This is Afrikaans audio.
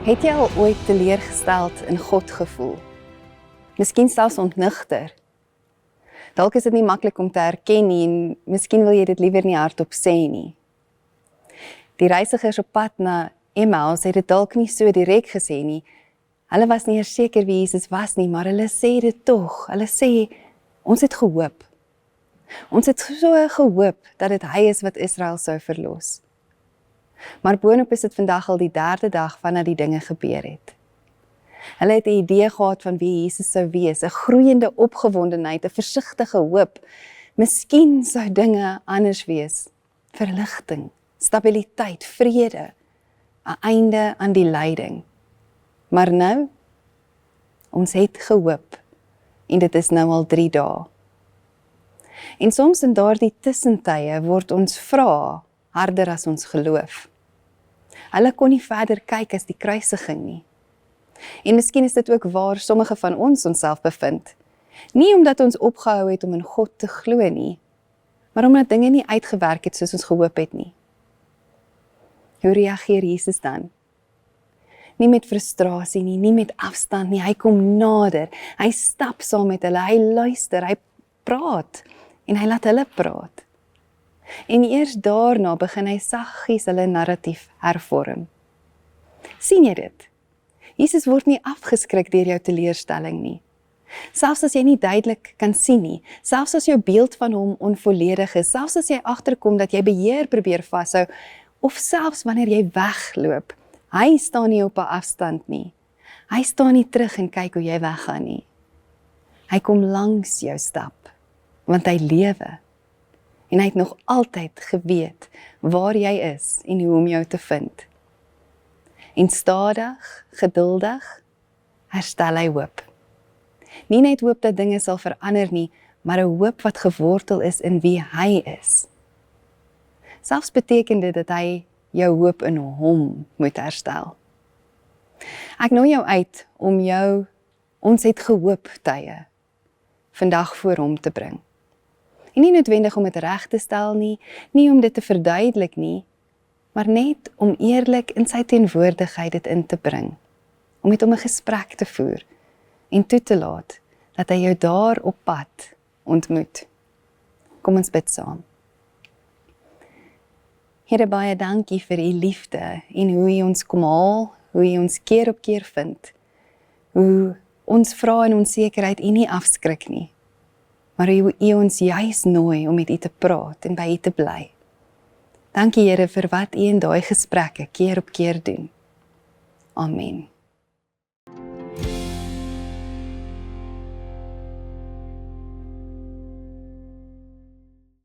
Het jy al ooit teleurgesteld in God gevoel? Miskien selfs ontnigter. Dalk is dit nie maklik om te erken nie en miskien wil jy dit liewer nie hardop sê nie. Die reisigers op pad na Emmaus het dit dalk nie so direk gesê nie. Hulle was nie eers seker wie Jesus was nie, maar hulle sê dit tog. Hulle sê, ons het gehoop. Ons het so gehoop dat dit hy is wat Israel sou verlos. Maar boonop is dit vandag al die 3de dag vandat die dinge gebeur het. Hulle het 'n idee gehad van wie Jesus sou wees, 'n groeiende opgewondenheid, 'n versigtige hoop. Miskien sou dinge anders wees, verligting, stabiliteit, vrede, 'n einde aan die lyding. Maar nou, ons het gehoop en dit is nou al 3 dae. En soms in daardie tussentye word ons vrae harder as ons geloof. Hulle kon nie verder kyk as die kruisiging nie. En miskien is dit ook waar sommige van ons onsself bevind. Nie omdat ons opgehou het om in God te glo nie, maar omdat dinge nie uitgewerk het soos ons gehoop het nie. Hoe reageer Jesus dan? Nie met frustrasie nie, nie met afstand nie, hy kom nader, hy stap saam met hulle, hy luister, hy praat en hy laat hulle praat. En eers daarna begin hy saggies hulle narratief hervorm. Sien jy dit? Jesus word nie afgeskrik deur jou teleurstelling nie. Selfs as jy nie duidelik kan sien nie, selfs as jou beeld van hom onvolledig is, selfs as jy agterkom dat jy beheer probeer vashou, of selfs wanneer jy wegloop, hy staan nie op 'n afstand nie. Hy staan nie terug en kyk hoe jy weggaan nie. Hy kom langs jou stap, want hy lewe. En hy het nog altyd geweet waar jy is en hoe om jou te vind. En stadig, geduldig, herstel hy hoop. Nie net hoop dat dinge sal verander nie, maar 'n hoop wat gewortel is in wie hy is. Selfs beteken dit dat hy jou hoop in hom moet herstel. Ek nooi jou uit om jou ons het gehoop tye vandag voor hom te bring. En nie noodwendig om dit reg te stel nie, nie om dit te verduidelik nie, maar net om eerlik in sy teenwoordigheid dit in te bring, om met hom 'n gesprek te voer en toe te laat dat hy jou daar op pad ontmoet. Kom ons bid saam. Here, baie dankie vir u liefde en hoe u ons kom haal, hoe u ons keer op keer vind, hoe ons vra en onsekerheid u nie afskrik nie, maar hoe u ons juis nooi om met u te praat en by u te bly. Dankie Here vir wat u in daai gesprekke keer op keer doen. Amen.